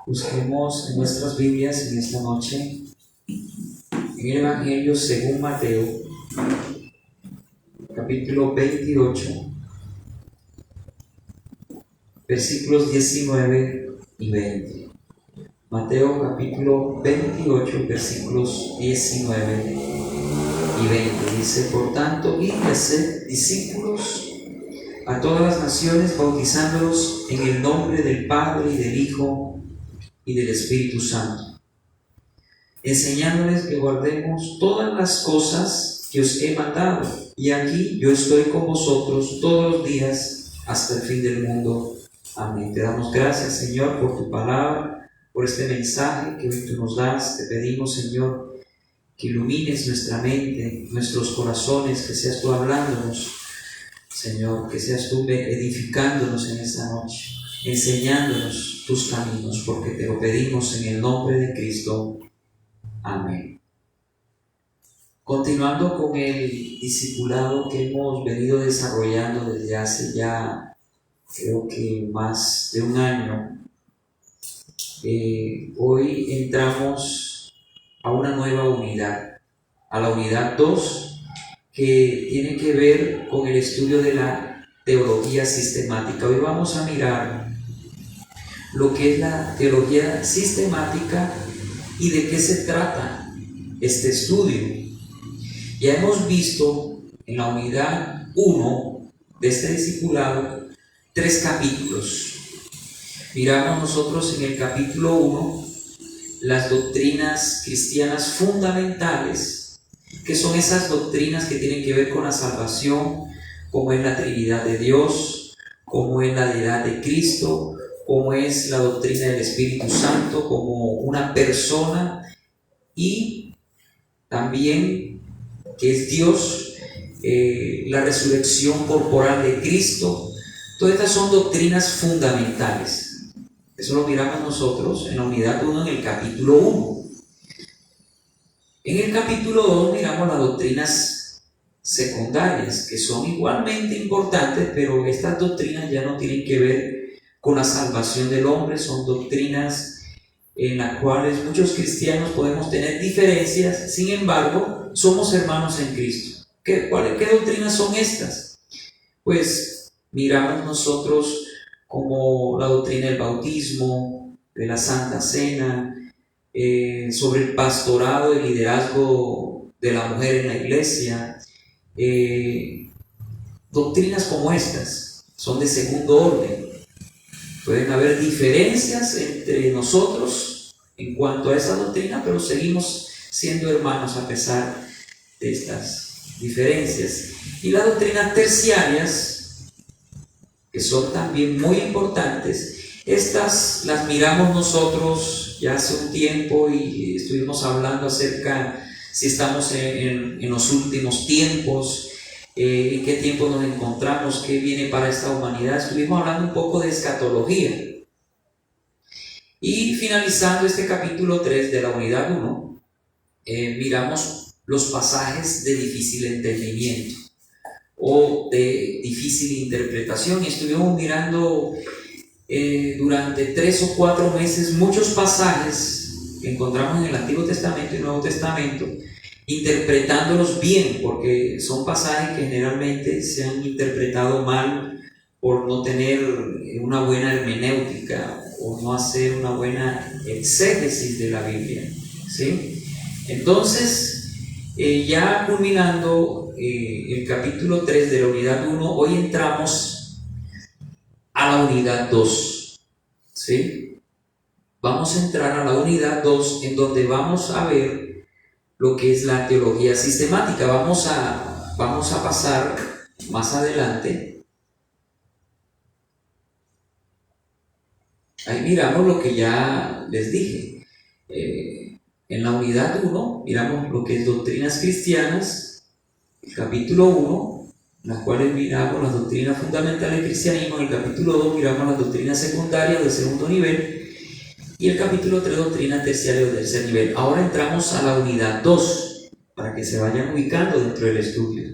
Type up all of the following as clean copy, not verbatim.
Busquemos en nuestras Biblias en esta noche, en el Evangelio según Mateo, capítulo 28, versículos 19 y 20. Mateo capítulo 28, versículos 19 y 20. Dice: por tanto, id y haced discípulos a todas las naciones, bautizándolos en el nombre del Padre y del Hijo y del Espíritu Santo, enseñándoles que guardemos todas las cosas que os he mandado. Y aquí yo estoy con vosotros todos los días hasta el fin del mundo. Amén. Te damos gracias, Señor, por tu palabra, por este mensaje que hoy tú nos das. Te pedimos, Señor, que ilumines nuestra mente, nuestros corazones, que seas tú hablándonos, Señor, que seas tú edificándonos en esta noche, enseñándonos tus caminos, porque te lo pedimos en el nombre de Cristo. Amén. Continuando con el discipulado que hemos venido desarrollando desde hace ya, creo que más de un año, hoy entramos a una nueva unidad, a la unidad 2, que tiene que ver con el estudio de la teología sistemática. Hoy vamos a mirar lo que es la teología sistemática y de qué se trata este estudio. Ya hemos visto en la unidad 1 de este discipulado 3 capítulos. Miramos nosotros en el capítulo 1 las doctrinas cristianas fundamentales, que son esas doctrinas que tienen que ver con la salvación, como es la Trinidad de Dios, como es la deidad de Cristo, como es la doctrina del Espíritu Santo como una persona, y también que es Dios, la resurrección corporal de Cristo. Todas estas son doctrinas fundamentales. Eso lo miramos nosotros en la unidad 1, en el capítulo 1. En el capítulo 2 miramos las doctrinas secundarias, que son igualmente importantes, pero estas doctrinas ya no tienen que ver con la salvación del hombre. Son doctrinas en las cuales muchos cristianos podemos tener diferencias, sin embargo, somos hermanos en Cristo. ¿Qué doctrinas son estas? Pues miramos nosotros como la doctrina del bautismo, de la Santa Cena, sobre el pastorado y liderazgo de la mujer en la iglesia. Doctrinas como estas son de segundo orden. Pueden haber diferencias entre nosotros en cuanto a esa doctrina, pero seguimos siendo hermanos a pesar de estas diferencias. Y las doctrinas terciarias, que son también muy importantes, estas las miramos nosotros ya hace un tiempo y estuvimos hablando acerca si estamos en los últimos tiempos, en qué tiempo nos encontramos, qué viene para esta humanidad. Estuvimos hablando un poco de escatología. Y finalizando este capítulo 3 de la unidad 1, miramos los pasajes de difícil entendimiento o de difícil interpretación, y estuvimos mirando durante 3 o 4 meses muchos pasajes que encontramos en el Antiguo Testamento y Nuevo Testamento, interpretándolos bien, porque son pasajes que generalmente se han interpretado mal por no tener una buena hermenéutica o no hacer una buena exégesis de la Biblia, ¿sí? Entonces, ya culminando el capítulo 3 de la unidad 1, hoy entramos a la unidad 2, ¿sí? Vamos a entrar a la unidad 2, en donde vamos a ver lo que es la teología sistemática. Vamos a pasar más adelante. Ahí miramos lo que ya les dije. En la unidad 1 miramos lo que es doctrinas cristianas, el capítulo 1, en las cuales miramos las doctrinas fundamentales del cristianismo. En el capítulo 2 miramos las doctrinas secundarias del segundo nivel, y el capítulo 3 doctrinas terciarias del tercer nivel. Ahora entramos a la unidad 2, para que se vayan ubicando dentro del estudio,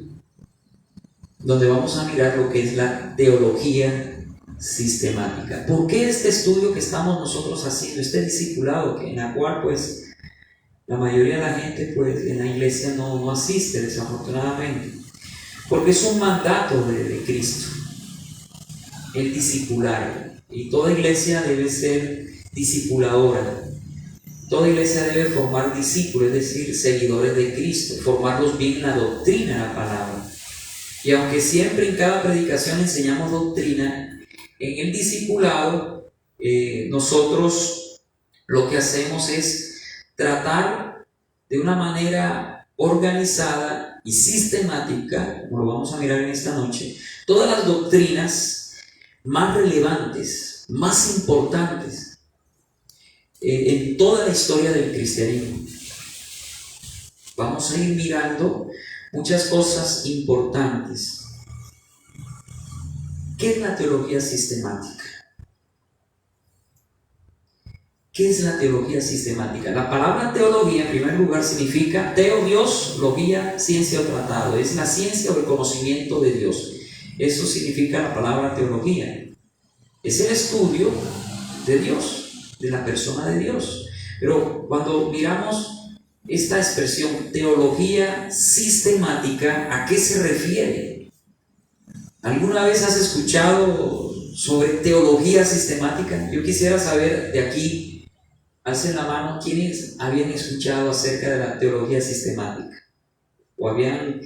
donde vamos a mirar lo que es la teología sistemática. ¿Por qué este estudio que estamos nosotros haciendo, este discipulado, en la cual pues la mayoría de la gente pues en la iglesia no asiste, desafortunadamente? Porque es un mandato de Cristo, el discipular, y toda iglesia debe ser discipuladora. Toda iglesia debe formar discípulos, es decir, seguidores de Cristo, formarlos bien en la doctrina de la palabra. Y aunque siempre en cada predicación enseñamos doctrina, en el discipulado nosotros lo que hacemos es tratar de una manera organizada y sistemática, como lo vamos a mirar en esta noche, todas las doctrinas más relevantes, más importantes en toda la historia del cristianismo. Vamos a ir mirando muchas cosas importantes. ¿Qué es la teología sistemática? ¿Qué es la teología sistemática? La palabra teología, en primer lugar, significa teo, Dios, logía, ciencia o tratado. Es la ciencia o el conocimiento de Dios. Eso significa la palabra teología. Es el estudio de Dios, de la persona de Dios. Pero cuando miramos esta expresión teología sistemática, ¿a qué se refiere? ¿Alguna vez has escuchado sobre teología sistemática? Yo quisiera saber de aquí, alcen la mano, ¿quiénes habían escuchado acerca de la teología sistemática? ¿O habían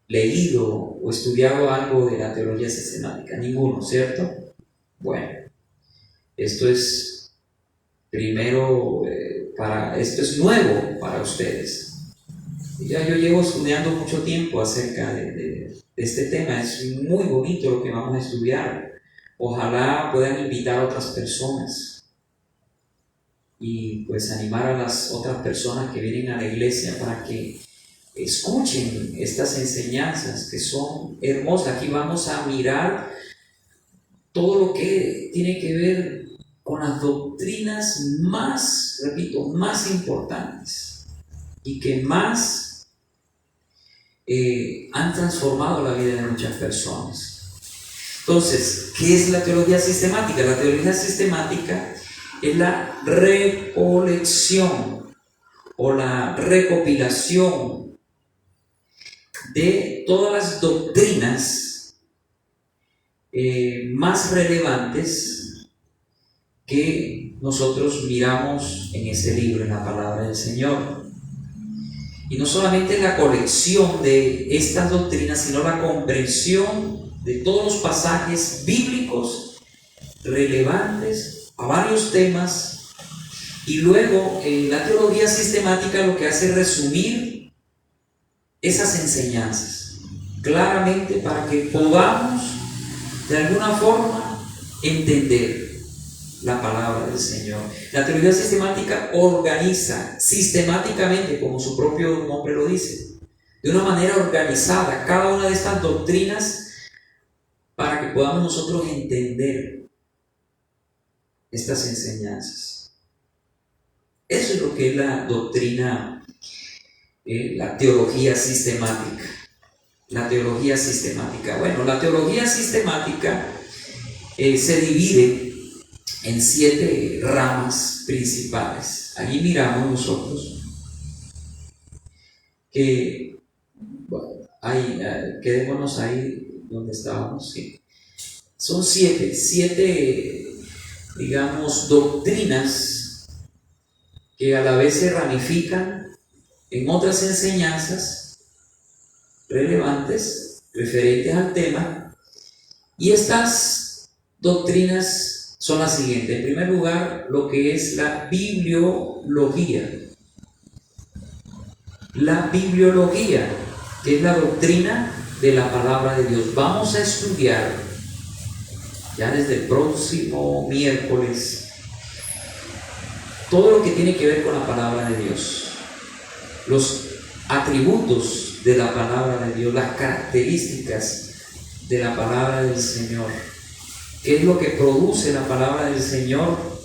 leído o estudiado algo de la teología sistemática? Ninguno, ¿cierto? Bueno, esto es primero, esto es nuevo para ustedes. Ya yo llevo estudiando mucho tiempo acerca de este tema. Es muy bonito lo que vamos a estudiar. Ojalá puedan invitar a otras personas y pues animar a las otras personas que vienen a la iglesia para que escuchen estas enseñanzas que son hermosas. Aquí vamos a mirar todo lo que tiene que ver con las doctrinas más, repito, más importantes y que más han transformado la vida de muchas personas. Entonces, ¿qué es la teología sistemática? La teología sistemática es la recolección o la recopilación de todas las doctrinas más relevantes que nosotros miramos en ese libro, en la palabra del Señor. Y no solamente la colección de estas doctrinas, sino la comprensión de todos los pasajes bíblicos relevantes a varios temas. Y luego la teología sistemática lo que hace es resumir esas enseñanzas claramente para que podamos de alguna forma entender la palabra del Señor. La teología sistemática organiza sistemáticamente, como su propio nombre lo dice, de una manera organizada cada una de estas doctrinas para que podamos nosotros entender estas enseñanzas. Eso es lo que es la doctrina, la teología sistemática. La teología sistemática. Bueno, la teología sistemática se divide en 7 ramas principales. Allí miramos nosotros que, bueno, quedémonos ahí donde estábamos. ¿Sí? Son 7, digamos, doctrinas que a la vez se ramifican en otras enseñanzas relevantes, referentes al tema, y estas doctrinas son las siguientes. En primer lugar, lo que es la bibliología. La bibliología, que es la doctrina de la palabra de Dios. Vamos a estudiar ya desde el próximo miércoles todo lo que tiene que ver con la palabra de Dios, los atributos de la palabra de Dios, las características de la palabra del Señor. ¿Qué es lo que produce la palabra del Señor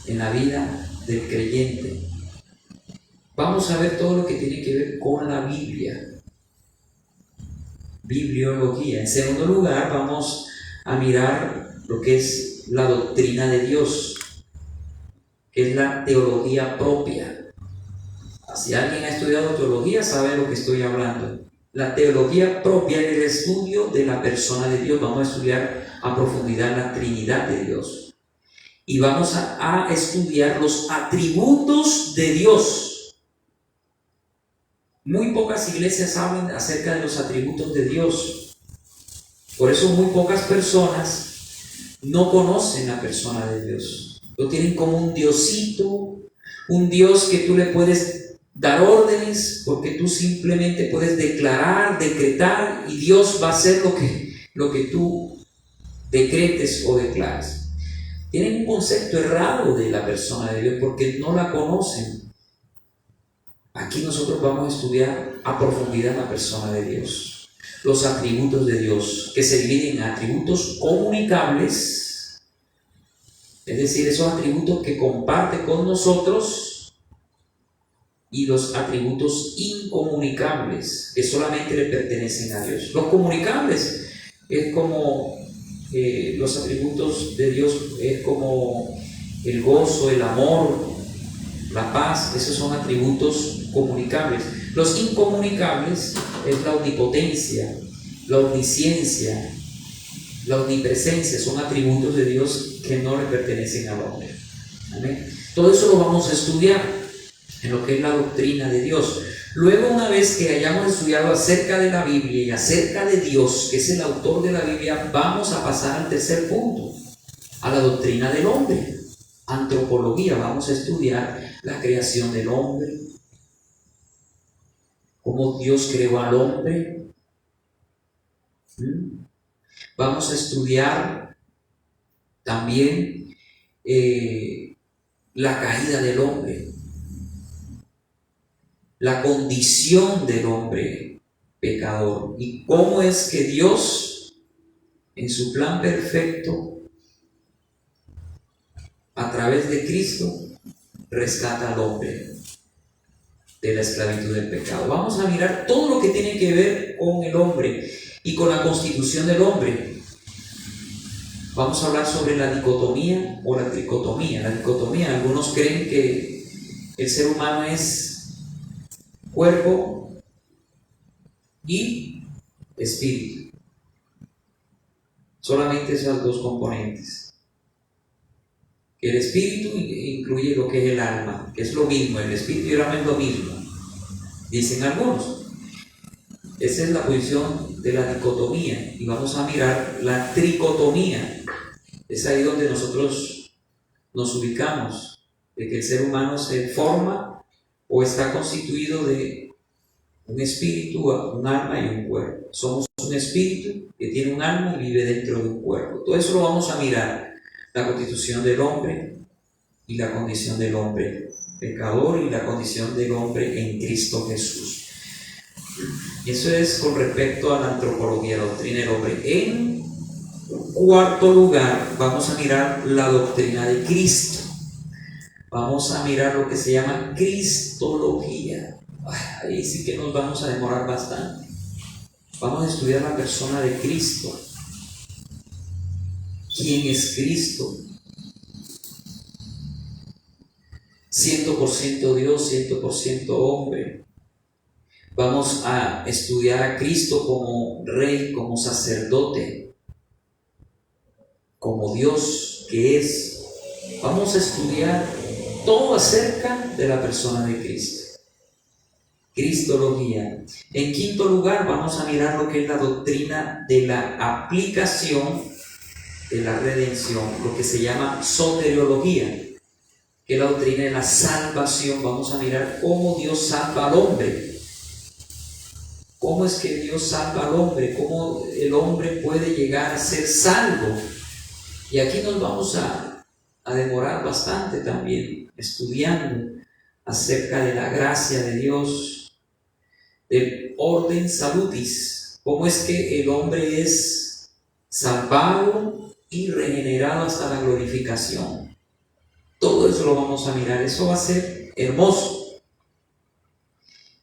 en la vida del creyente? Vamos a ver todo lo que tiene que ver con la Biblia. Bibliología. En segundo lugar, vamos a mirar lo que es la doctrina de Dios, que es la teología propia. Si alguien ha estudiado teología, sabe de lo que estoy hablando. La teología propia es el estudio de la persona de Dios. Vamos a estudiar a profundidad la Trinidad de Dios. Y vamos a estudiar los atributos de Dios. Muy pocas iglesias hablan acerca de los atributos de Dios. Por eso muy pocas personas no conocen la persona de Dios. Lo tienen como un diosito, un Dios que tú le puedes dar órdenes, porque tú simplemente puedes declarar, decretar, y Dios va a hacer lo que tú decretes o declares. Tienen un concepto errado de la persona de Dios porque no la conocen. Aquí nosotros vamos a estudiar a profundidad la persona de Dios, los atributos de Dios, que se dividen en atributos comunicables, es decir, esos atributos que comparte con nosotros, y los atributos incomunicables, que solamente le pertenecen a Dios. Los comunicables es como los atributos de Dios, es como el gozo, el amor, la paz. Esos son atributos comunicables. Los incomunicables es la omnipotencia, la omnisciencia, la omnipresencia. Son atributos de Dios que no le pertenecen al hombre. ¿Amén? Todo eso lo vamos a estudiar en lo que es la doctrina de Dios. Luego, una vez que hayamos estudiado acerca de la Biblia y acerca de Dios, que es el autor de la Biblia, vamos a pasar al tercer punto, a la doctrina del hombre, antropología. Vamos a estudiar la creación del hombre, cómo Dios creó al hombre. Vamos a estudiar también la caída del hombre, la condición del hombre pecador, y cómo es que Dios, en su plan perfecto, a través de Cristo, rescata al hombre de la esclavitud del pecado. Vamos a mirar todo lo que tiene que ver con el hombre y con la constitución del hombre. Vamos a hablar sobre la dicotomía o la tricotomía. La dicotomía, algunos creen que el ser humano es cuerpo y espíritu, solamente esas dos componentes. El espíritu incluye lo que es el alma, que es lo mismo. El espíritu y el alma es lo mismo, dicen algunos. Esa es la posición de la dicotomía, y vamos a mirar la tricotomía. Es ahí donde nosotros nos ubicamos, de que el ser humano se forma o está constituido de un espíritu, un alma y un cuerpo. Somos un espíritu que tiene un alma y vive dentro de un cuerpo. Todo eso lo vamos a mirar. La constitución del hombre y la condición del hombre pecador y la condición del hombre en Cristo Jesús. Eso es con respecto a la antropología, la doctrina del hombre. En cuarto lugar, vamos a mirar la doctrina de Cristo. Vamos a mirar lo que se llama cristología. Ahí sí que nos vamos a demorar bastante. Vamos a estudiar la persona de Cristo. ¿Quién es Cristo? 100% Dios, 100% hombre. Vamos a estudiar a Cristo como Rey, como sacerdote, como Dios que es. Vamos a estudiar todo acerca de la persona de Cristo. Cristología. En quinto lugar, vamos a mirar lo que es la doctrina de la aplicación de la redención, lo que se llama soteriología, que es la doctrina de la salvación. Vamos a mirar cómo Dios salva al hombre. ¿Cómo es que Dios salva al hombre? ¿Cómo el hombre puede llegar a ser salvo? Y aquí nos vamos a demorar bastante también estudiando acerca de la gracia de Dios, del orden salutis, cómo es que el hombre es salvado y regenerado hasta la glorificación. Todo eso lo vamos a mirar, eso va a ser hermoso.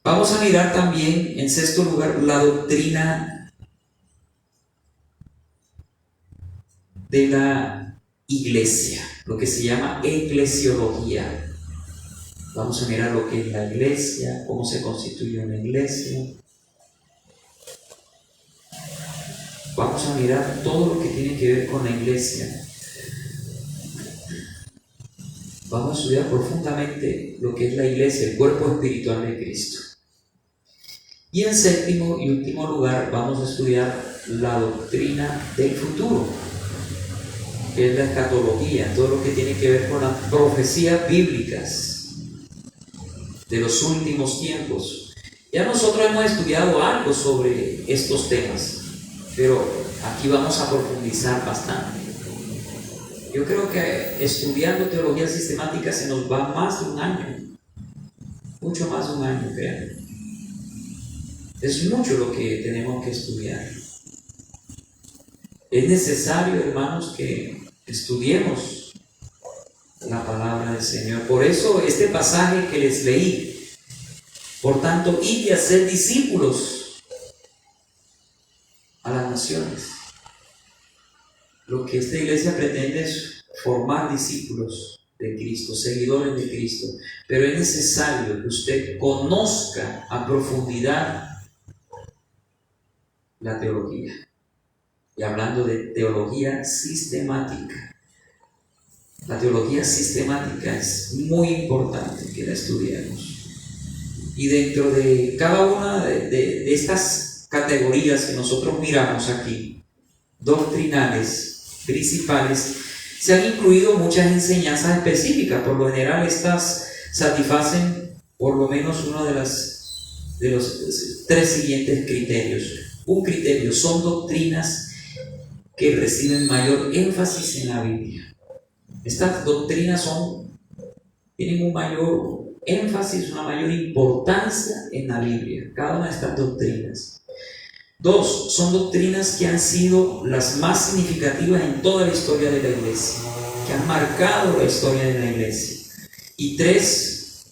Vamos a mirar también, en sexto lugar, la doctrina de la iglesia, lo que se llama eclesiología. Vamos a mirar lo que es la iglesia, cómo se constituye una iglesia. Vamos a mirar todo lo que tiene que ver con la iglesia. Vamos a estudiar profundamente lo que es la iglesia, el cuerpo espiritual de Cristo. Y en séptimo y último lugar vamos a estudiar la doctrina del futuro, que es la escatología, todo lo que tiene que ver con las profecías bíblicas de los últimos tiempos. Ya nosotros hemos estudiado algo sobre estos temas, pero aquí vamos a profundizar bastante. Yo creo que estudiando teología sistemática se nos va más de un año, mucho más de un año, créanme. Es mucho lo que tenemos que estudiar. Es necesario, hermanos, que estudiemos la palabra del Señor. Por eso este pasaje que les leí, por tanto, id y haced discípulos a las naciones. Lo que esta iglesia pretende es formar discípulos de Cristo, seguidores de Cristo, pero es necesario que usted conozca a profundidad la teología. Y hablando de teología sistemática, la teología sistemática es muy importante que la estudiemos. Y dentro de cada una de estas categorías que nosotros miramos aquí, doctrinales, principales, se han incluido muchas enseñanzas específicas. Por lo general estas satisfacen por lo menos uno de los tres siguientes criterios. Un criterio: son doctrinas que reciben mayor énfasis en la Biblia. Estas doctrinas tienen un mayor énfasis, una mayor importancia en la Biblia, cada una de estas doctrinas. Dos, son doctrinas que han sido las más significativas en toda la historia de la iglesia, que han marcado la historia de la iglesia. Y tres,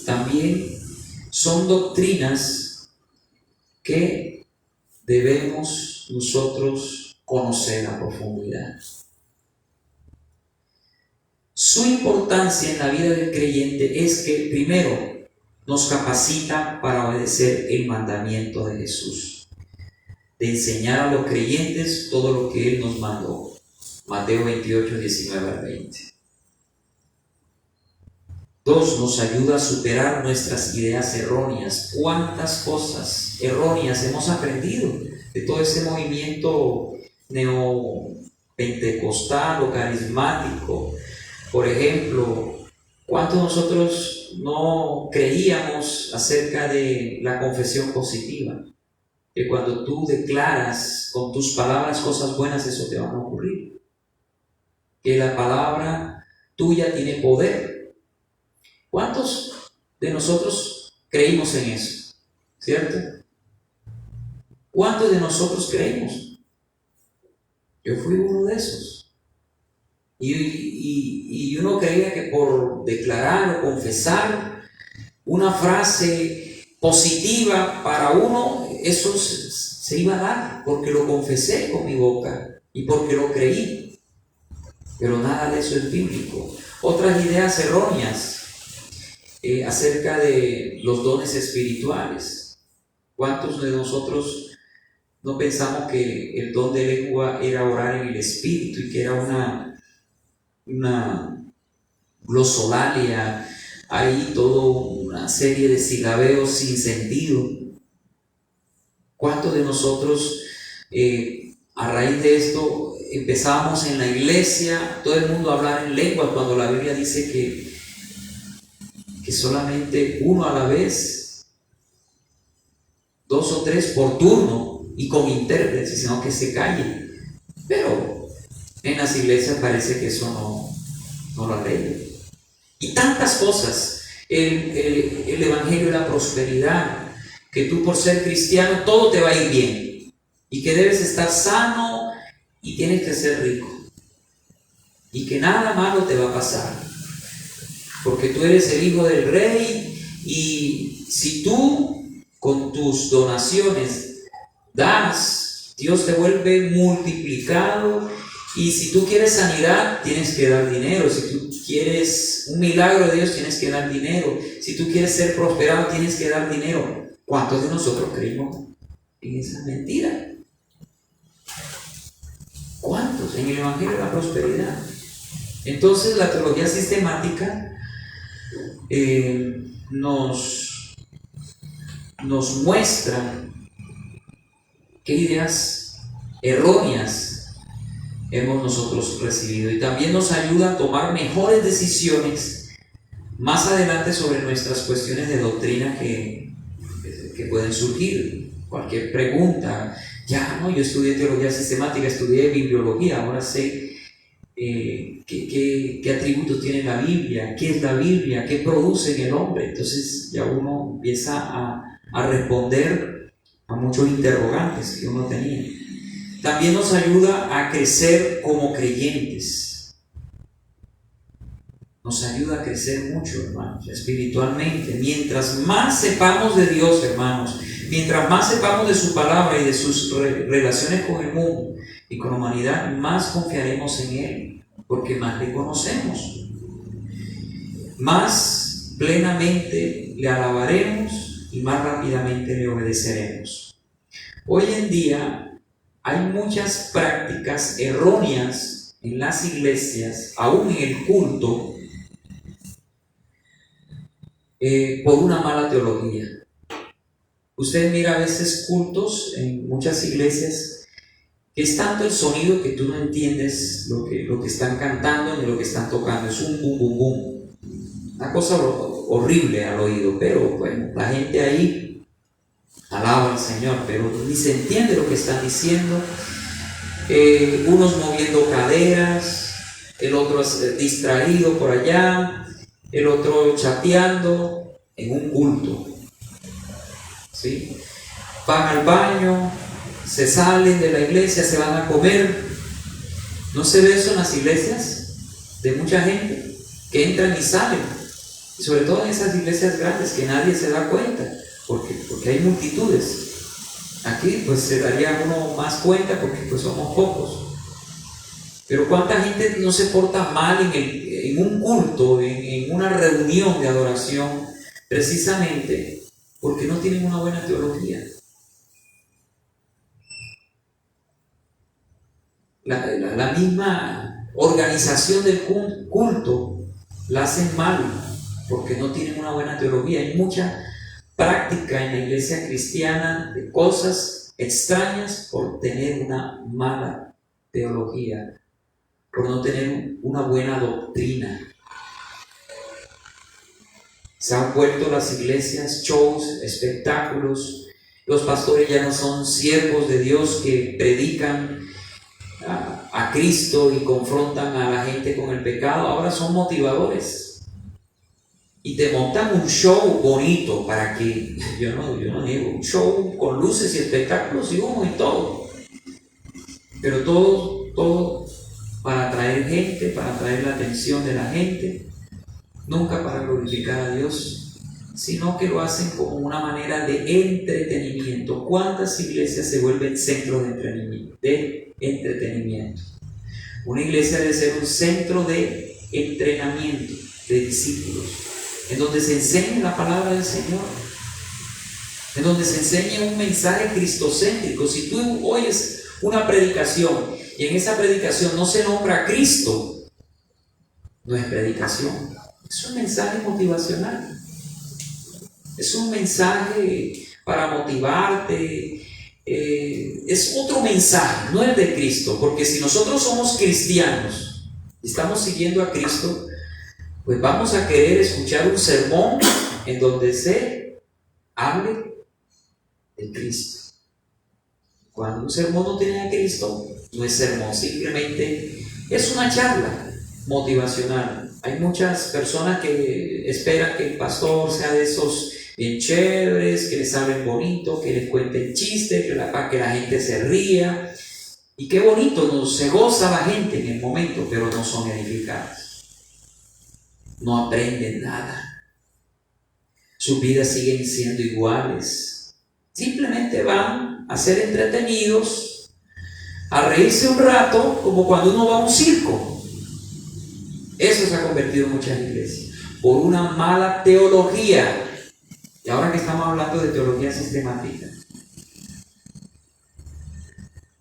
también son doctrinas que debemos nosotros conocer a profundidad. Su importancia en la vida del creyente es que, primero, nos capacita para obedecer el mandamiento de Jesús, de enseñar a los creyentes todo lo que Él nos mandó. Mateo 28, 19 al 20. Dos, nos ayuda a superar nuestras ideas erróneas. ¿Cuántas cosas erróneas hemos aprendido de todo ese movimiento neopentecostal o carismático? Por ejemplo, ¿cuántos nosotros no creíamos acerca de la confesión positiva? Que cuando tú declaras con tus palabras cosas buenas, eso te va a ocurrir. Que la palabra tuya tiene poder. ¿Cuántos de nosotros creímos en eso? ¿Cierto? ¿Cuántos de nosotros creímos? Yo fui uno de esos. Y uno creía que por declarar o confesar una frase positiva para uno, eso se iba a dar, porque lo confesé con mi boca y porque lo creí. Pero nada de eso es bíblico. Otras ideas erróneas acerca de los dones espirituales. ¿Cuántos de nosotros no pensamos que el don de lengua era orar en el espíritu y que era una glosolalia, hay toda una serie de silabeos sin sentido? ¿Cuántos de nosotros a raíz de esto empezamos en la iglesia, todo el mundo a hablar en lenguas, cuando la Biblia dice que solamente uno a la vez, dos o tres por turno y con intérpretes, sino que se callen? Pero en las iglesias parece que eso no lo arregla. Y tantas cosas. El evangelio de la prosperidad, que tú por ser cristiano todo te va a ir bien y que debes estar sano y tienes que ser rico y que nada malo te va a pasar porque tú eres el hijo del rey, y si tú con tus donaciones das Dios te vuelve multiplicado. Y si tú quieres sanidad, tienes que dar dinero. Si tú quieres un milagro de Dios, tienes que dar dinero. Si tú quieres ser prosperado, tienes que dar dinero. ¿Cuántos de nosotros creímos en esa mentira? ¿Cuántos? En el Evangelio de la prosperidad. Entonces la teología sistemática nos muestra qué ideas erróneas hemos nosotros recibido, y también nos ayuda a tomar mejores decisiones más adelante sobre nuestras cuestiones de doctrina que pueden surgir. Cualquier pregunta, yo estudié teología sistemática, estudié bibliología, ahora sé qué atributos tiene la Biblia, qué es la Biblia, qué produce en el hombre. Entonces ya uno empieza a responder a muchos interrogantes que uno tenía. También nos ayuda a crecer como creyentes. Nos ayuda a crecer mucho, hermanos, espiritualmente. Mientras más sepamos de Dios, hermanos, mientras más sepamos de su palabra y de sus relaciones con el mundo y con la humanidad, más confiaremos en Él, porque más le conocemos. Más plenamente le alabaremos y más rápidamente le obedeceremos. Hoy en día hay muchas prácticas erróneas en las iglesias, aún en el culto, por una mala teología. Usted mira a veces cultos en muchas iglesias que es tanto el sonido que tú no entiendes lo que están cantando ni lo que están tocando. Es un bum bum bum. Una cosa horrible al oído, pero bueno, la gente ahí alaba al Señor, pero ni se entiende lo que están diciendo. Unos moviendo caderas, el otro distraído por allá, el otro chateando en un culto. ¿Sí? Van al baño, se salen de la iglesia, se van a comer. ¿No se ve eso en las iglesias? De mucha gente que entran y salen, y sobre todo en esas iglesias grandes que nadie se da cuenta, porque hay multitudes. Aquí pues se daría uno más cuenta porque pues somos pocos. Pero cuánta gente no se porta mal en un culto, en una reunión de adoración, precisamente porque no tienen una buena teología. La misma organización del culto la hacen mal porque no tienen una buena teología. Hay mucha práctica en la iglesia cristiana de cosas extrañas por tener una mala teología, por no tener una buena doctrina. Se han vuelto las iglesias shows, espectáculos. Los pastores ya no son siervos de Dios que predican a Cristo y confrontan a la gente con el pecado. Ahora son motivadores. Y te montan un show bonito para que, yo no niego, un show con luces y espectáculos y humo y todo. Pero todo para atraer gente, para atraer la atención de la gente, nunca para glorificar a Dios, sino que lo hacen como una manera de entretenimiento. ¿Cuántas iglesias se vuelven centros de entretenimiento? Una iglesia debe ser un centro de entrenamiento de discípulos, en donde se enseñe la palabra del Señor, en donde se enseñe un mensaje cristocéntrico. Si tú oyes una predicación y en esa predicación no se nombra a Cristo, no es predicación, es un mensaje motivacional, es un mensaje para motivarte, es otro mensaje, no el de Cristo. Porque si nosotros somos cristianos y estamos siguiendo a Cristo, pues vamos a querer escuchar un sermón en donde se hable de Cristo. Cuando un sermón no tiene a Cristo, no es sermón, simplemente es una charla motivacional. Hay muchas personas que esperan que el pastor sea de esos bien chéveres, que les hablen bonito, que les cuenten chistes, para que la gente se ría. Y qué bonito, se goza la gente en el momento, pero no son edificados. No aprenden nada. Sus vidas siguen siendo iguales. Simplemente van a ser entretenidos, a reírse un rato como cuando uno va a un circo. Eso se ha convertido en muchas iglesias por una mala teología. Y ahora que estamos hablando de teología sistemática,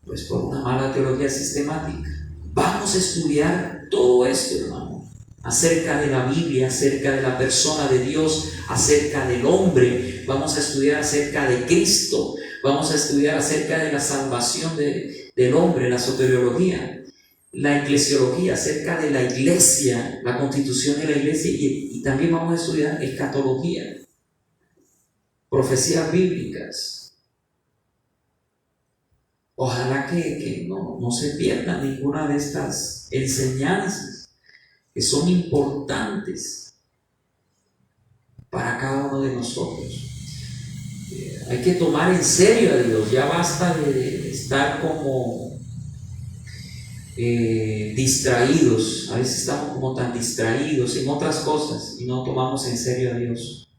pues por una mala teología sistemática. Vamos a estudiar todo esto, hermano, acerca de la Biblia, acerca de la persona de Dios, acerca del hombre. Vamos a estudiar acerca de Cristo. Vamos a estudiar acerca de la salvación del hombre, la soteriología, la eclesiología, acerca de la iglesia, la constitución de la iglesia, y también vamos a estudiar escatología, profecías bíblicas. Ojalá que no se pierda ninguna de estas enseñanzas que son importantes para cada uno de nosotros. Hay que tomar en serio a Dios. Ya basta de estar como distraídos. A veces estamos como tan distraídos en otras cosas y no tomamos en serio a Dios.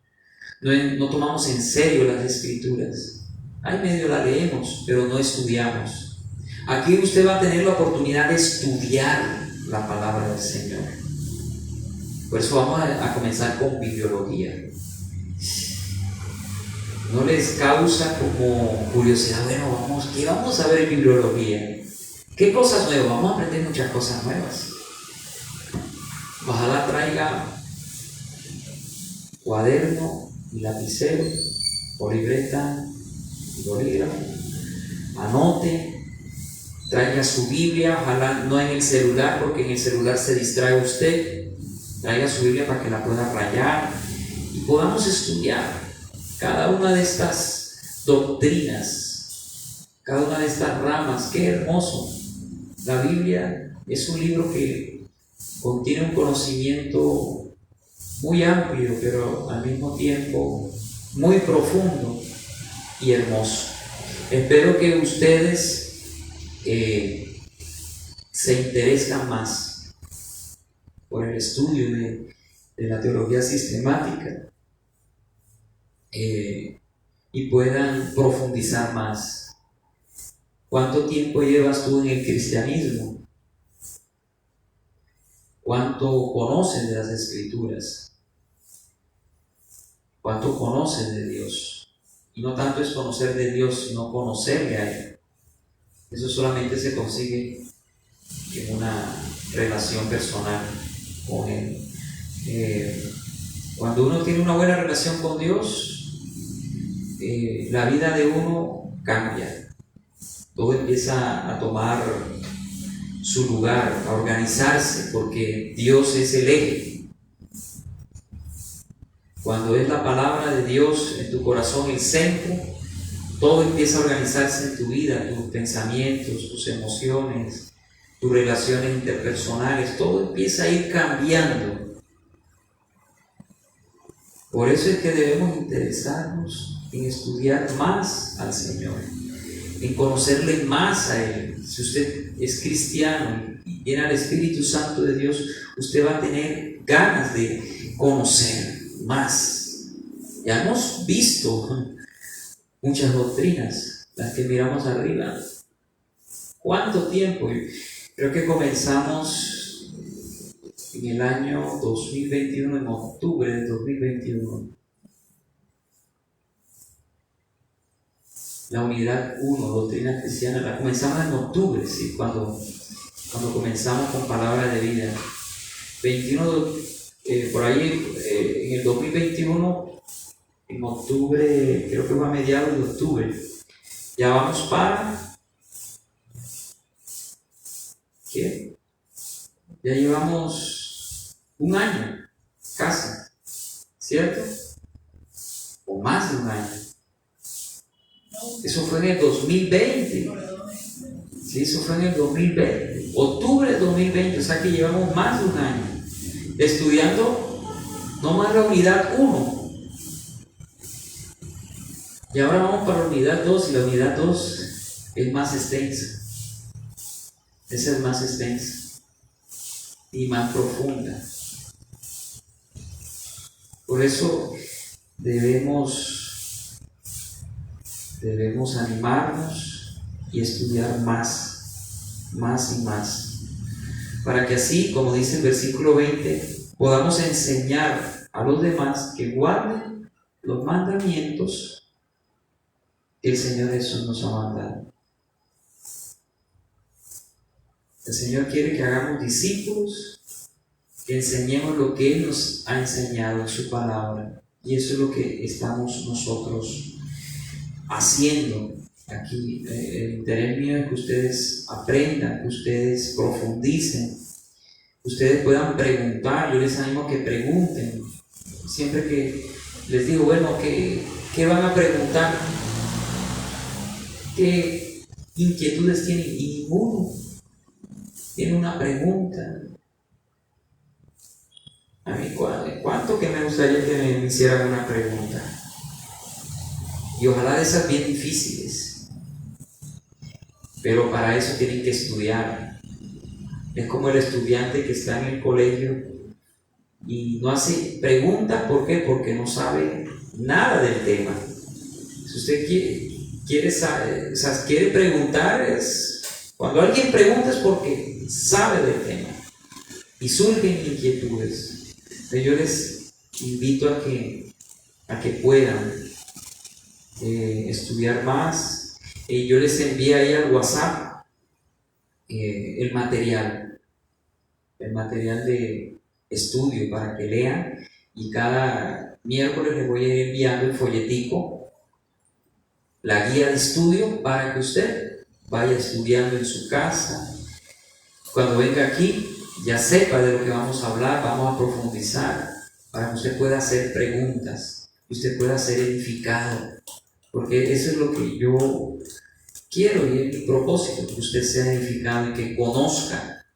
No tomamos en serio las Escrituras. Ahí medio la leemos, pero no estudiamos. Aquí usted va a tener la oportunidad de estudiar la palabra del Señor. Por eso vamos a comenzar con bibliología. ¿No les causa como curiosidad? Bueno, ¿qué vamos a ver en bibliología? ¿Qué cosas nuevas? Vamos a aprender muchas cosas nuevas. Ojalá traiga cuaderno y lapicero o libreta y bolígrafo. Anote, traiga su Biblia, ojalá no en el celular, porque en el celular se distrae usted. Traiga su Biblia para que la pueda rayar y podamos estudiar cada una de estas doctrinas, cada una de estas ramas. Qué hermoso. La Biblia es un libro que contiene un conocimiento muy amplio, pero al mismo tiempo muy profundo y hermoso. Espero que ustedes se interesen más por el estudio de la teología sistemática y puedan profundizar más. ¿Cuánto tiempo llevas tú en el cristianismo? ¿Cuánto conoces de las Escrituras? ¿Cuánto conoces de Dios? Y no tanto es conocer de Dios, sino conocerle a Él. Eso solamente se consigue en una relación personal con Él. Cuando uno tiene una buena relación con Dios, la vida de uno cambia. Todo empieza a tomar su lugar, a organizarse, porque Dios es el eje. Cuando es la palabra de Dios en tu corazón el centro, todo empieza a organizarse en tu vida, tus pensamientos, tus emociones, tus relaciones interpersonales, todo empieza a ir cambiando. Por eso es que debemos interesarnos en estudiar más al Señor, en conocerle más a Él. Si usted es cristiano y tiene al Espíritu Santo de Dios, usted va a tener ganas de conocer más. Ya hemos visto muchas doctrinas, las que miramos arriba. ¿Cuánto tiempo? Creo que comenzamos en el año 2021, en octubre del 2021. La unidad 1, doctrina cristiana, la comenzamos en octubre, ¿sí? cuando comenzamos con palabra de vida. 21, por ahí en el 2021, en octubre, creo que fue a mediados de octubre, ya vamos para, ¿qué? Ya llevamos un año, casi, ¿cierto? O más de un año. Eso fue en el 2020. Sí, eso fue en el 2020. Octubre del 2020, o sea que llevamos más de un año estudiando no más la unidad 1. Y ahora vamos para la unidad 2, y la unidad 2 es más extensa. Esa es más extensa y más profunda. Por eso debemos animarnos y estudiar más más y más, para que así, como dice el versículo 20, podamos enseñar a los demás que guarden los mandamientos que el Señor Jesús nos ha mandado. El Señor quiere que hagamos discípulos, que enseñemos lo que Él nos ha enseñado en su palabra. Y eso es lo que estamos nosotros haciendo aquí. El interés mío es que ustedes aprendan, que ustedes profundicen, que ustedes puedan preguntar. Yo les animo a que pregunten. Siempre que les digo, bueno, ¿qué van a preguntar? ¿Qué inquietudes tienen? Y ninguno tiene una pregunta. A mí, ¿cuánto que me gustaría que me hicieran una pregunta? Y ojalá de esas bien difíciles. Pero para eso tienen que estudiar. Es como el estudiante que está en el colegio y no hace preguntas. ¿Por qué? Porque no sabe nada del tema. Si usted quiere preguntar, cuando alguien pregunta es porque sabe del tema y surgen inquietudes. Entonces yo les invito a que puedan estudiar más. Yo les envié ahí al WhatsApp el material de estudio para que lean, y cada miércoles les voy a ir enviando el folletico, la guía de estudio, para que usted vaya estudiando en su casa. Cuando venga aquí ya sepa de lo que vamos a hablar, vamos a profundizar, para que usted pueda hacer preguntas, que usted pueda ser edificado, porque eso es lo que yo quiero y es mi propósito, que usted sea edificado y que conozca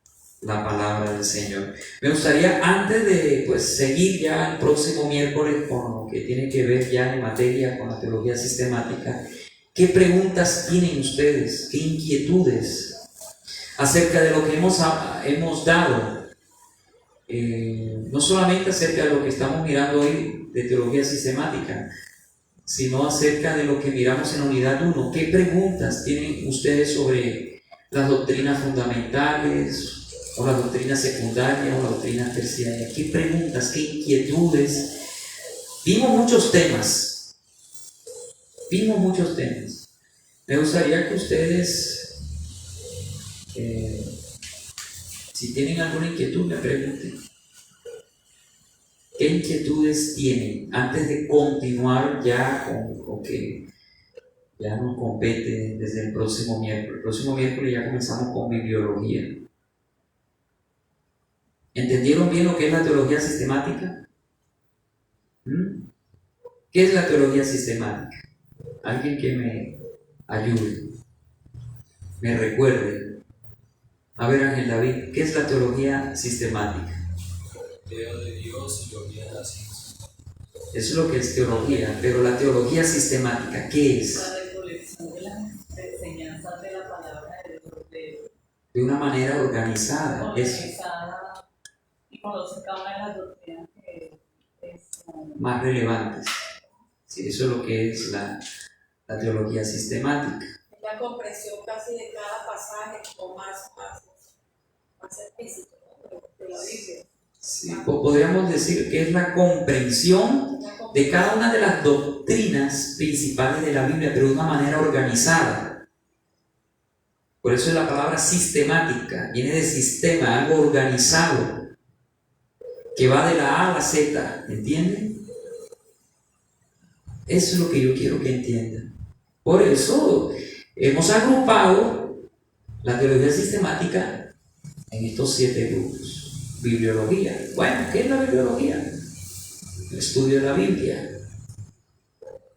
la palabra del Señor. Me gustaría, antes de seguir ya el próximo miércoles con lo que tiene que ver ya en materia con la teología sistemática, ¿qué preguntas tienen ustedes? ¿Qué inquietudes acerca de lo que hemos dado? No solamente acerca de lo que estamos mirando hoy de teología sistemática, sino acerca de lo que miramos en la unidad 1. ¿Qué preguntas tienen ustedes sobre las doctrinas fundamentales, o las doctrinas secundarias, o las doctrinas terciarias? ¿Qué preguntas, qué inquietudes? Vimos muchos temas. Me gustaría que ustedes, si tienen alguna inquietud, me pregunten. ¿Qué inquietudes tienen antes de continuar ya con lo que ya nos compete desde el próximo miércoles? El próximo miércoles ya comenzamos con bibliología. ¿Entendieron bien lo que es la teología sistemática? ¿Qué es la teología sistemática? Alguien que me ayude, me recuerde. A ver, Ángel David, ¿qué es la teología sistemática? Idea de Dios y teoría de la ciencia. Eso es lo que es teología, pero la teología sistemática, ¿qué es? La recolección de las enseñanzas de la palabra de Dios De una manera organizada. Y conocer cada una de las doctrinas que más relevantes. Sí, eso es lo que es la teología sistemática. La comprensión casi de cada pasaje o más explícito, ¿no?, de la Biblia. Sí, podríamos decir que es la comprensión de cada una de las doctrinas principales de la Biblia, pero de una manera organizada. Por eso es la palabra sistemática, viene de sistema, algo organizado, que va de la A a la Z, ¿entienden? Eso es lo que yo quiero que entiendan. Por eso hemos agrupado la teología sistemática en estos 7 grupos. Bibliología. Bueno, ¿qué es la bibliología? El estudio de la Biblia.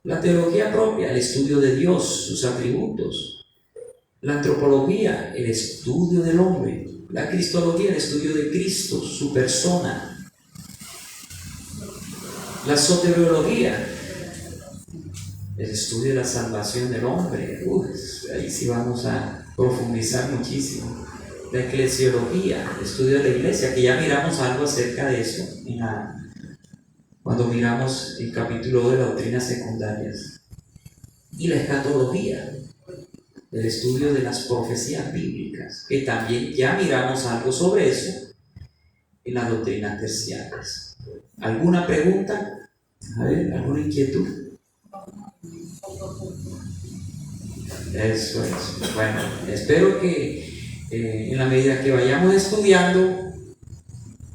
La teología propia, el estudio de Dios, sus atributos. La antropología, el estudio del hombre. La cristología, el estudio de Cristo, su persona. La soteriología, el estudio de la salvación del hombre. Ahí sí vamos a profundizar muchísimo. La eclesiología, el estudio de la iglesia, que ya miramos algo acerca de eso cuando miramos el capítulo de las doctrinas secundarias. Y la escatología, el estudio de las profecías bíblicas, que también ya miramos algo sobre eso en las doctrinas terciarias. ¿Alguna pregunta? A ver, ¿alguna inquietud? Eso es. Bueno, espero que en la medida que vayamos estudiando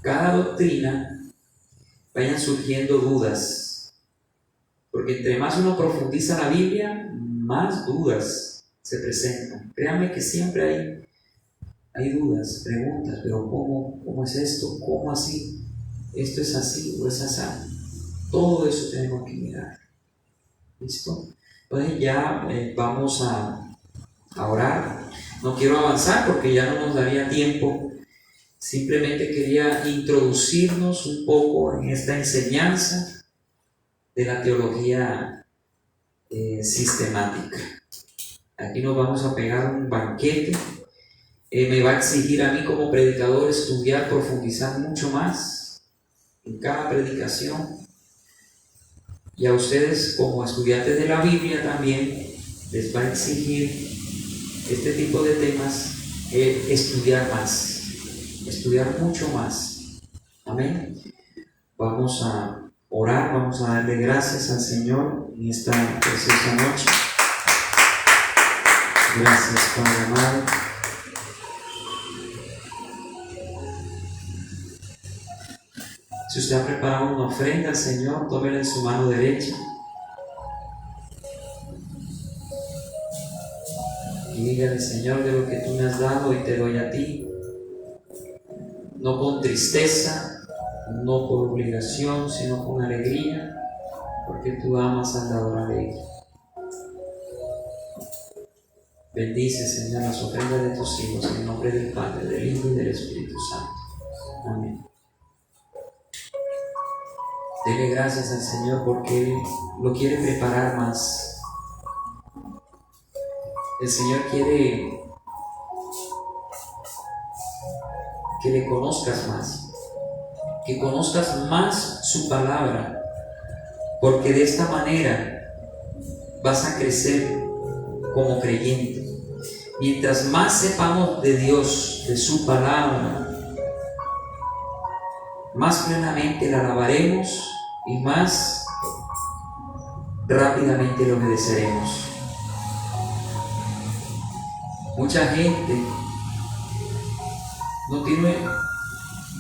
cada doctrina, vayan surgiendo dudas. Porque entre más uno profundiza la Biblia, más dudas se presentan. Créanme que siempre hay dudas, preguntas, pero ¿cómo es esto? ¿Cómo así? ¿Esto es así o es así? Todo eso tenemos que mirar. ¿Listo? Entonces ya vamos a orar. No quiero avanzar porque ya no nos daría tiempo. Simplemente quería introducirnos un poco en esta enseñanza de la teología sistemática. Aquí nos vamos a pegar un banquete. Me va a exigir a mí como predicador estudiar, profundizar mucho más en cada predicación. Y a ustedes como estudiantes de la Biblia también les va a exigir este tipo de temas, estudiar más, estudiar mucho más. Amén. Vamos a orar, vamos a darle gracias al Señor en esta preciosa noche. Gracias, Padre amado. Si usted ha preparado una ofrenda al Señor, tómela en su mano derecha y dígale: Señor, de lo que tú me has dado, hoy te doy a ti, no con tristeza, no por obligación, sino con alegría, porque tú amas al dador alegre. Bendice, Señor, las ofrendas de tus hijos en el nombre del Padre, del Hijo y del Espíritu Santo. Amén. Dele gracias al Señor porque Él lo quiere preparar más. El Señor quiere que le conozcas más, que conozcas más su palabra, porque de esta manera vas a crecer como creyente. Mientras más sepamos de Dios, de su palabra, más plenamente la alabaremos y más rápidamente le obedeceremos. Mucha gente no tiene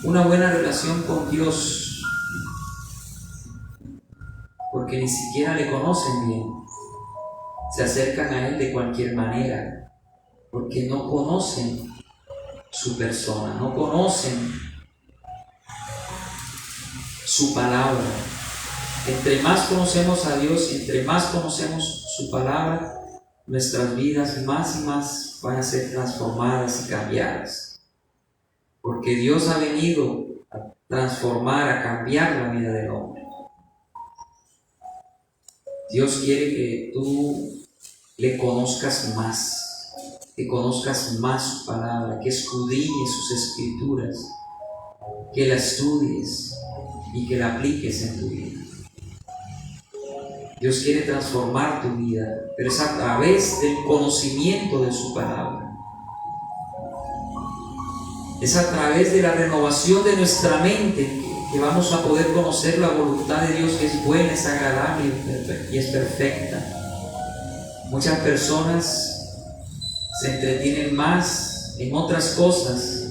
una buena relación con Dios porque ni siquiera le conocen bien. Se acercan a Él de cualquier manera porque no conocen su persona, no conocen su palabra. Entre más conocemos a Dios y entre más conocemos su palabra, nuestras vidas más y más van a ser transformadas y cambiadas. Porque Dios ha venido a transformar, a cambiar la vida del hombre. Dios quiere que tú le conozcas más, que conozcas más su palabra, que escudriñes sus escrituras, que la estudies y que la apliques en tu vida. Dios quiere transformar tu vida, pero es a través del conocimiento de su palabra. Es a través de la renovación de nuestra mente que vamos a poder conocer la voluntad de Dios, que es buena, es agradable y es perfecta. Muchas personas se entretienen más en otras cosas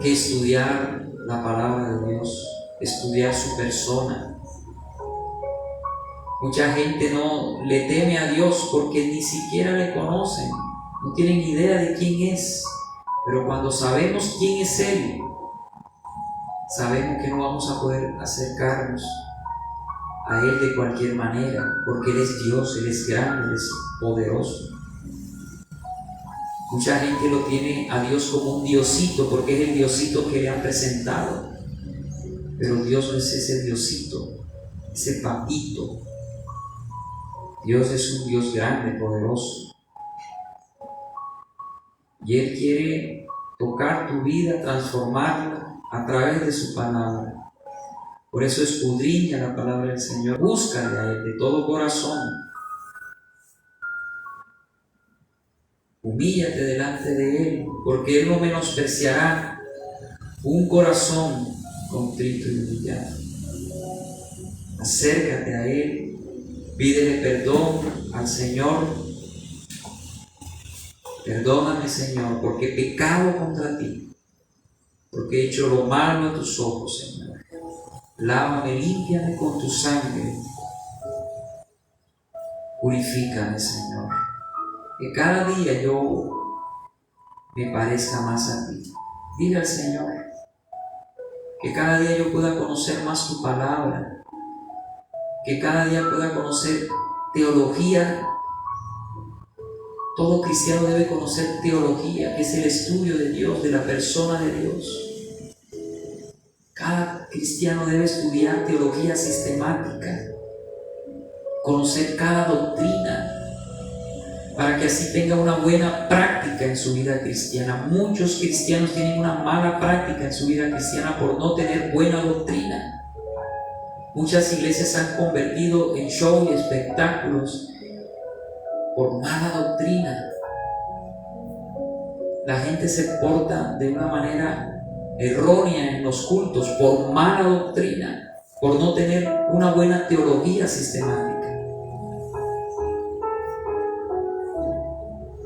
que estudiar la palabra de Dios, estudiar su persona. Mucha gente no le teme a Dios porque ni siquiera le conocen, no tienen idea de quién es. Pero cuando sabemos quién es Él, sabemos que no vamos a poder acercarnos a Él de cualquier manera, porque Él es Dios, Él es grande, Él es poderoso. Mucha gente lo tiene a Dios como un diosito, porque es el diosito que le han presentado. Pero Dios no es ese diosito, ese papito. Dios es un Dios grande, poderoso. Y Él quiere tocar tu vida, transformarla a través de su palabra. Por eso escudriña la palabra del Señor, búscale a Él de todo corazón. Humíllate delante de Él, porque Él no menospreciará un corazón contrito y humillado. Acércate a Él, pídele perdón al Señor. Perdóname, Señor, porque he pecado contra ti, porque he hecho lo malo a tus ojos, Señor. Lávame, límpiame con tu sangre. Purifícame, Señor. Que cada día yo me parezca más a ti. Dile al Señor que cada día yo pueda conocer más tu palabra, que cada día pueda conocer teología. Todo cristiano debe conocer teología, que es el estudio de Dios, de la persona de Dios. Cada cristiano debe estudiar teología sistemática, conocer cada doctrina, para que así tenga una buena práctica en su vida cristiana. Muchos cristianos tienen una mala práctica en su vida cristiana por no tener buena doctrina. Muchas iglesias se han convertido en show y espectáculos por mala doctrina. La gente se porta de una manera errónea en los cultos por mala doctrina, por no tener una buena teología sistemática.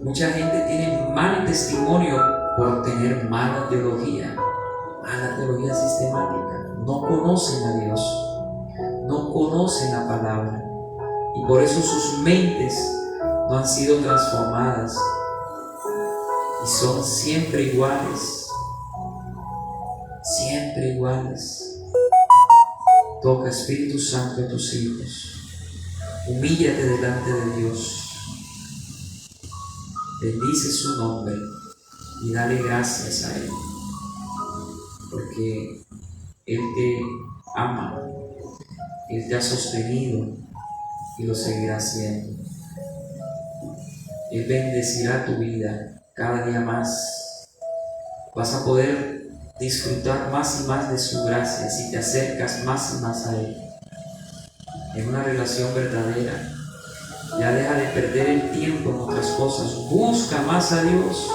Mucha gente tiene mal testimonio por tener mala teología sistemática. No conocen a Dios, no conocen la palabra, y por eso sus mentes no han sido transformadas y son siempre iguales, siempre iguales. Toca, Espíritu Santo, a tus hijos. Humíllate delante de Dios. Bendice su nombre y dale gracias a Él, porque Él te ama, Él te ha sostenido y lo seguirá haciendo. Él bendecirá tu vida cada día más. Vas a poder disfrutar más y más de su gracia si te acercas más y más a Él en una relación verdadera. Ya deja de perder el tiempo en otras cosas. Busca más a Dios.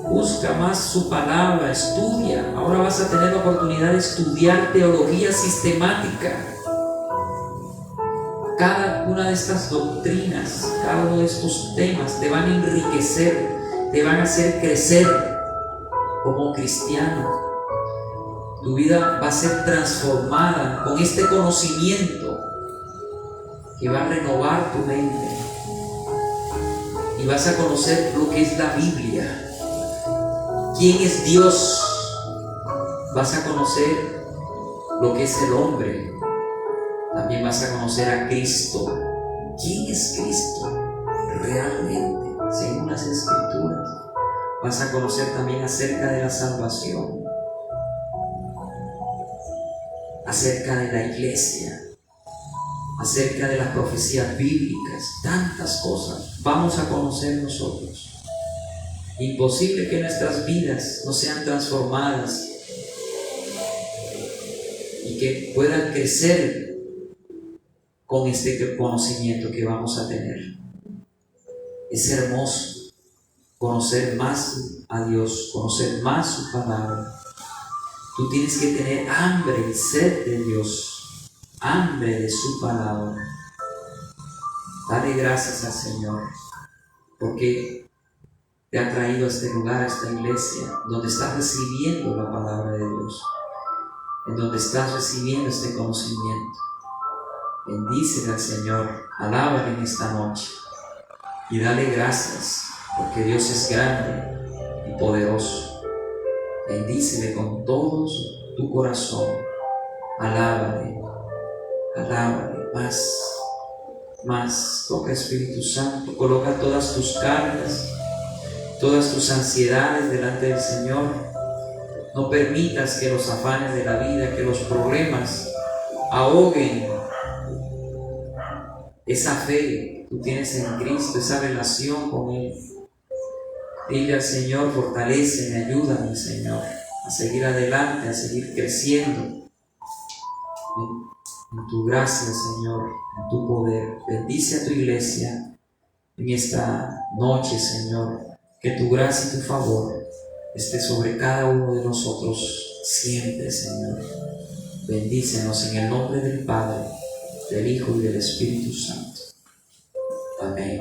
Busca más su palabra. Estudia. Ahora vas a tener la oportunidad de estudiar teología sistemática. Cada una de estas doctrinas, cada uno de estos temas te van a enriquecer, te van a hacer crecer como cristiano. Tu vida va a ser transformada con este conocimiento que va a renovar tu mente, y vas a conocer lo que es la Biblia, quién es Dios. Vas a conocer lo que es el hombre. También vas a conocer a Cristo. ¿Quién es Cristo realmente, según las Escrituras? Vas a conocer también acerca de la salvación, acerca de la iglesia, acerca de las profecías bíblicas. Tantas cosas vamos a conocer nosotros. Imposible que nuestras vidas no sean transformadas y que puedan crecer con este conocimiento que vamos a tener. Es hermoso conocer más a Dios, conocer más su palabra. Tú tienes que tener hambre y sed de Dios, hambre de su palabra. Dale gracias al Señor, porque te ha traído a este lugar, a esta iglesia, donde estás recibiendo la palabra de Dios, en donde estás recibiendo este conocimiento. Bendícele al Señor, alábale en esta noche y dale gracias, porque Dios es grande y poderoso. Bendícele con todo tu corazón, alábale, alábale más. Toca, Espíritu Santo, coloca todas tus cargas, todas tus ansiedades delante del Señor. No permitas que los afanes de la vida, que los problemas ahoguen esa fe que tú tienes en Cristo, esa relación con Él. Dile al Señor: fortaléceme, ayúdame, Señor, a seguir adelante, a seguir creciendo en tu gracia, Señor, en tu poder. Bendice a tu iglesia en esta noche, Señor, que tu gracia y tu favor esté sobre cada uno de nosotros siempre, Señor. Bendícenos en el nombre del Padre, del Hijo y del Espíritu Santo. Amén.